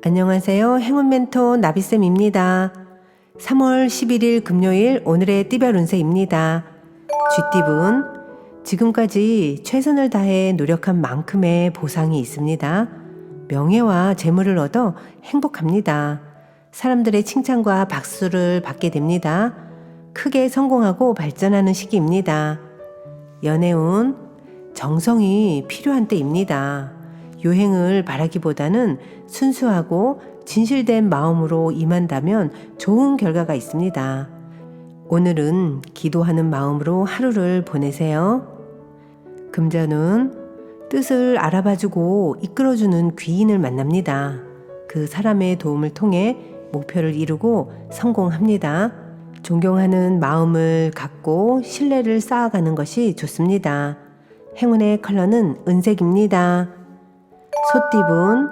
안녕하세요. 행운 멘토 나비쌤입니다. 3월 11일 금요일 오늘의 띠별 운세입니다. 쥐띠분, 지금까지 최선을 다해 노력한 만큼의 보상이 있습니다. 명예와 재물을 얻어 행복합니다. 사람들의 칭찬과 박수를 받게 됩니다. 크게 성공하고 발전하는 시기입니다. 연애운, 정성이 필요한 때입니다. 요행을 바라기보다는 순수하고 진실된 마음으로 임한다면 좋은 결과가 있습니다. 오늘은 기도하는 마음으로 하루를 보내세요. 금전운, 뜻을 알아봐주고 이끌어주는 귀인을 만납니다. 그 사람의 도움을 통해 목표를 이루고 성공합니다. 존경하는 마음을 갖고 신뢰를 쌓아가는 것이 좋습니다. 행운의 컬러는 은색입니다. 소띠분,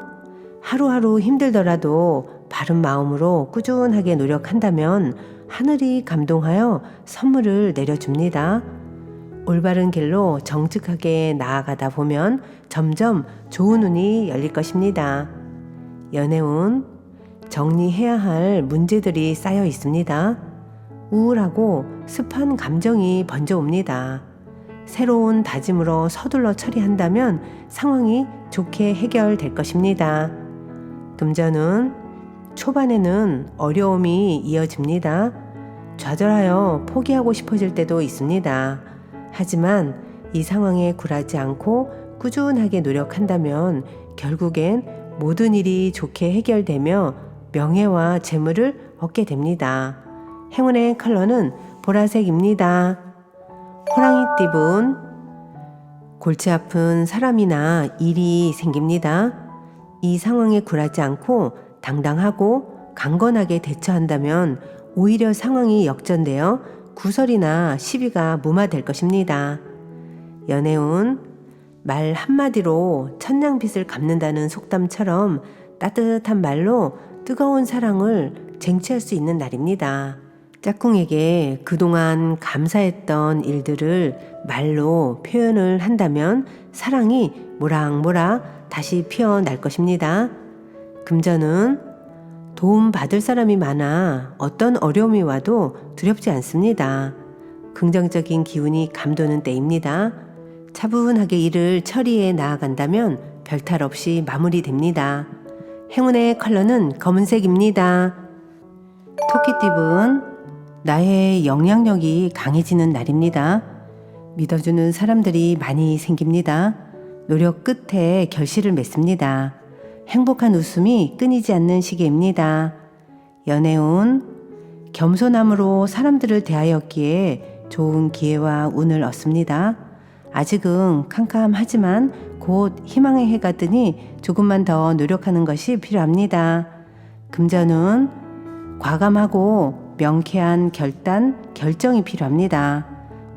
하루하루 힘들더라도 바른 마음으로 꾸준하게 노력한다면 하늘이 감동하여 선물을 내려줍니다. 올바른 길로 정직하게 나아가다 보면 점점 좋은 운이 열릴 것입니다. 연애운, 정리해야 할 문제들이 쌓여 있습니다. 우울하고 습한 감정이 번져옵니다. 새로운 다짐으로 서둘러 처리한다면 상황이 좋게 해결될 것입니다. 금전운, 초반에는 어려움이 이어집니다. 좌절하여 포기하고 싶어질 때도 있습니다. 하지만 이 상황에 굴하지 않고 꾸준하게 노력한다면 결국엔 모든 일이 좋게 해결되며 명예와 재물을 얻게 됩니다. 행운의 컬러는 보라색입니다. 호랑이띠분, 골치 아픈 사람이나 일이 생깁니다. 이 상황에 굴하지 않고 당당하고 강건하게 대처한다면 오히려 상황이 역전되어 구설이나 시비가 무마될 것입니다. 연애운, 말 한마디로 천냥빚을 갚는다는 속담처럼 따뜻한 말로 뜨거운 사랑을 쟁취할 수 있는 날입니다. 짝꿍에게 그동안 감사했던 일들을 말로 표현을 한다면 사랑이 모락모락 다시 피어날 것입니다. 금전은 도움 받을 사람이 많아 어떤 어려움이 와도 두렵지 않습니다. 긍정적인 기운이 감도는 때입니다. 차분하게 일을 처리해 나아간다면 별탈 없이 마무리됩니다. 행운의 컬러는 검은색입니다. 토끼띠분, 나의 영향력이 강해지는 날입니다. 믿어주는 사람들이 많이 생깁니다. 노력 끝에 결실을 맺습니다. 행복한 웃음이 끊이지 않는 시기입니다. 연애운, 겸손함으로 사람들을 대하였기에 좋은 기회와 운을 얻습니다. 아직은 캄캄하지만 곧 희망의 해가 뜨니 조금만 더 노력하는 것이 필요합니다. 금전운, 과감하고 명쾌한 결정이 필요합니다.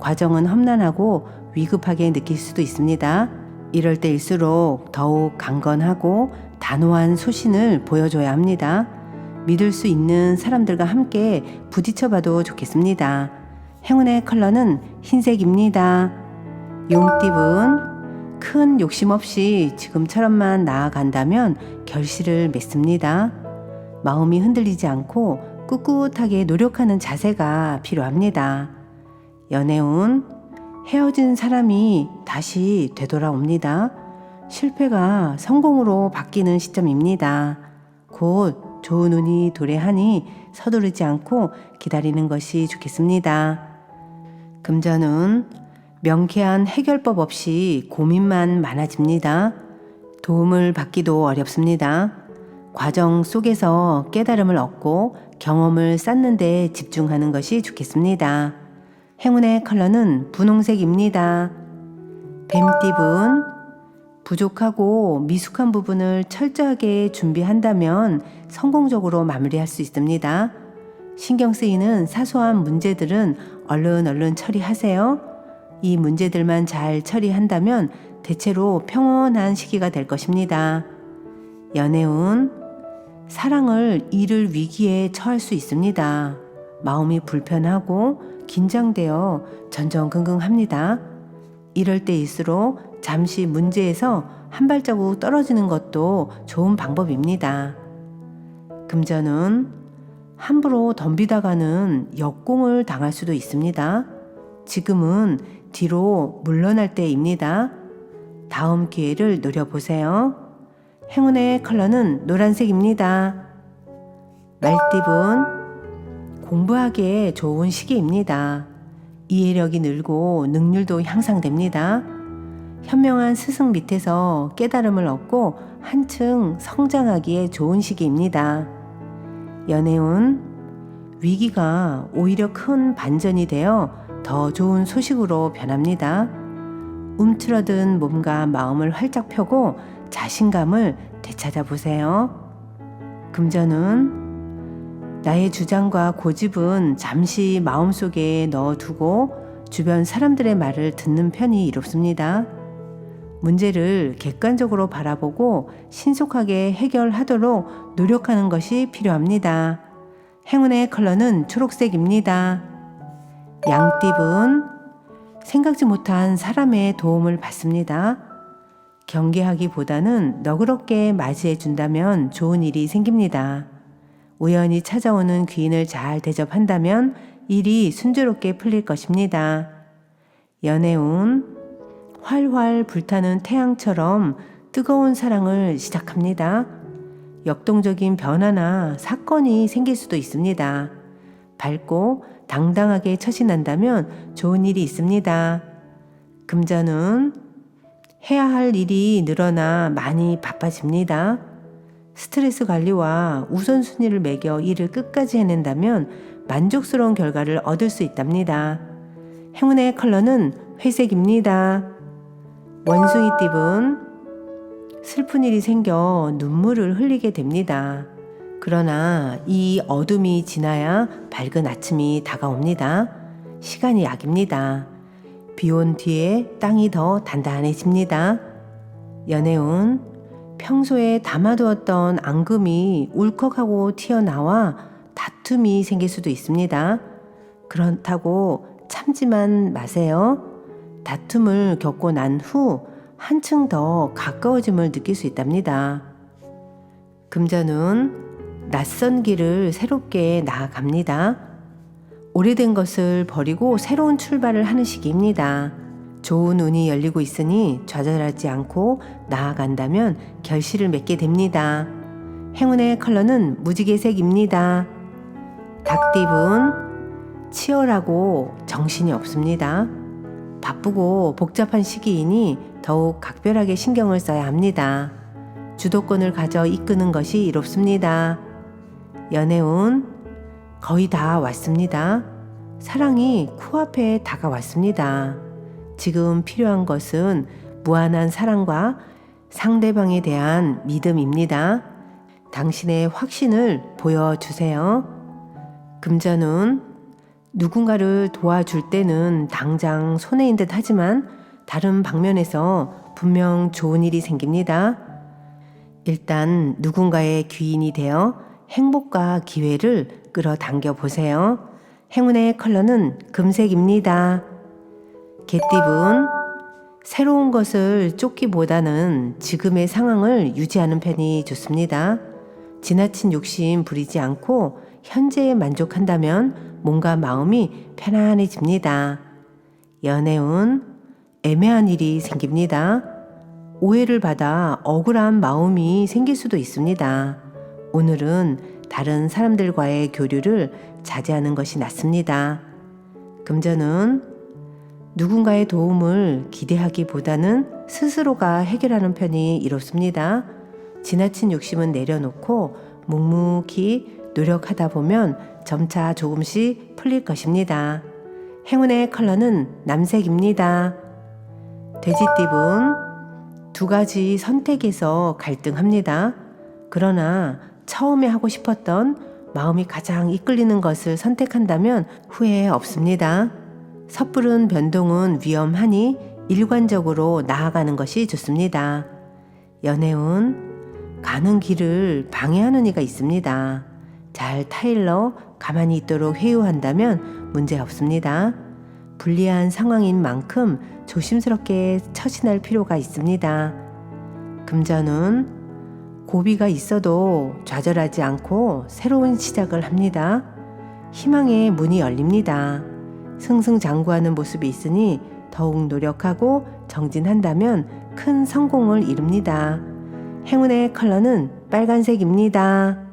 과정은 험난하고 위급하게 느낄 수도 있습니다. 이럴 때일수록 더욱 강건하고 단호한 소신을 보여줘야 합니다. 믿을 수 있는 사람들과 함께 부딪혀봐도 좋겠습니다. 행운의 컬러는 흰색입니다. 용띠분, 큰 욕심 없이 지금처럼만 나아간다면 결실을 맺습니다. 마음이 흔들리지 않고 꿋꿋하게 노력하는 자세가 필요합니다. 연애운, 헤어진 사람이 다시 되돌아옵니다. 실패가 성공으로 바뀌는 시점입니다. 곧 좋은 운이 도래하니 서두르지 않고 기다리는 것이 좋겠습니다. 금전운, 명쾌한 해결법 없이 고민만 많아집니다. 도움을 받기도 어렵습니다. 과정 속에서 깨달음을 얻고 경험을 쌓는 데 집중하는 것이 좋겠습니다. 행운의 컬러는 분홍색입니다. 뱀띠분, 부족하고 미숙한 부분을 철저하게 준비한다면 성공적으로 마무리할 수 있습니다. 신경 쓰이는 사소한 문제들은 얼른 처리하세요. 이 문제들만 잘 처리한다면 대체로 평온한 시기가 될 것입니다. 연애운, 사랑을 잃을 위기에 처할 수 있습니다. 마음이 불편하고 긴장되어 전전긍긍합니다. 이럴 때일수록 잠시 문제에서 한 발자국 떨어지는 것도 좋은 방법입니다. 금전은 함부로 덤비다가는 역공을 당할 수도 있습니다. 지금은 뒤로 물러날 때입니다. 다음 기회를 노려보세요. 행운의 컬러는 노란색입니다. 말띠분, 공부하기에 좋은 시기입니다. 이해력이 늘고 능률도 향상됩니다. 현명한 스승 밑에서 깨달음을 얻고 한층 성장하기에 좋은 시기입니다. 연애운, 위기가 오히려 큰 반전이 되어 더 좋은 소식으로 변합니다. 움츠러든 몸과 마음을 활짝 펴고 자신감을 되찾아보세요. 금전은 나의 주장과 고집은 잠시 마음속에 넣어두고 주변 사람들의 말을 듣는 편이 이롭습니다. 문제를 객관적으로 바라보고 신속하게 해결하도록 노력하는 것이 필요합니다. 행운의 컬러는 초록색입니다. 양띠분, 생각지 못한 사람의 도움을 받습니다. 경계하기보다는 너그럽게 맞이해 준다면 좋은 일이 생깁니다. 우연히 찾아오는 귀인을 잘 대접한다면 일이 순조롭게 풀릴 것입니다. 연애운, 활활 불타는 태양처럼 뜨거운 사랑을 시작합니다. 역동적인 변화나 사건이 생길 수도 있습니다. 밝고 당당하게 처신한다면 좋은 일이 있습니다. 금전은 해야 할 일이 늘어나 많이 바빠집니다. 스트레스 관리와 우선순위를 매겨 일을 끝까지 해낸다면 만족스러운 결과를 얻을 수 있답니다. 행운의 컬러는 회색입니다. 원숭이띠분, 슬픈 일이 생겨 눈물을 흘리게 됩니다. 그러나 이 어둠이 지나야 밝은 아침이 다가옵니다. 시간이 약입니다. 비온 뒤에 땅이 더 단단해집니다. 연애운, 평소에 담아두었던 앙금이 울컥하고 튀어나와 다툼이 생길 수도 있습니다. 그렇다고 참지만 마세요. 다툼을 겪고 난 후 한층 더 가까워짐을 느낄 수 있답니다. 금전은 낯선 길을 새롭게 나아갑니다. 오래된 것을 버리고 새로운 출발을 하는 시기입니다. 좋은 운이 열리고 있으니 좌절하지 않고 나아간다면 결실을 맺게 됩니다. 행운의 컬러는 무지개색입니다. 닭띠분, 치열하고 정신이 없습니다. 바쁘고 복잡한 시기이니 더욱 각별하게 신경을 써야 합니다. 주도권을 가져 이끄는 것이 이롭습니다. 연애운, 거의 다 왔습니다. 사랑이 코앞에 다가왔습니다. 지금 필요한 것은 무한한 사랑과 상대방에 대한 믿음입니다. 당신의 확신을 보여주세요. 금전운, 누군가를 도와줄 때는 당장 손해인 듯 하지만 다른 방면에서 분명 좋은 일이 생깁니다. 일단 누군가의 귀인이 되어 행복과 기회를 끌어당겨 보세요. 행운의 컬러는 금색입니다. 개띠분, 새로운 것을 쫓기보다는 지금의 상황을 유지하는 편이 좋습니다. 지나친 욕심 부리지 않고 현재에 만족한다면 몸과 마음이 편안해집니다. 연애운, 애매한 일이 생깁니다. 오해를 받아 억울한 마음이 생길 수도 있습니다. 오늘은 다른 사람들과의 교류를 자제하는 것이 낫습니다. 금전은 누군가의 도움을 기대하기보다는 스스로가 해결하는 편이 이롭습니다. 지나친 욕심은 내려놓고 묵묵히 노력하다 보면 점차 조금씩 풀릴 것입니다. 행운의 컬러는 남색입니다. 돼지띠분, 두 가지 선택에서 갈등합니다. 그러나 처음에 하고 싶었던 마음이 가장 이끌리는 것을 선택한다면 후회 없습니다. 섣부른 변동은 위험하니 일관적으로 나아가는 것이 좋습니다. 연애운, 가는 길을 방해하는 이가 있습니다. 잘 타일러 가만히 있도록 회유한다면 문제 없습니다. 불리한 상황인 만큼 조심스럽게 처신할 필요가 있습니다. 금전운, 고비가 있어도 좌절하지 않고 새로운 시작을 합니다. 희망의 문이 열립니다. 승승장구하는 모습이 있으니 더욱 노력하고 정진한다면 큰 성공을 이룹니다. 행운의 컬러는 빨간색입니다.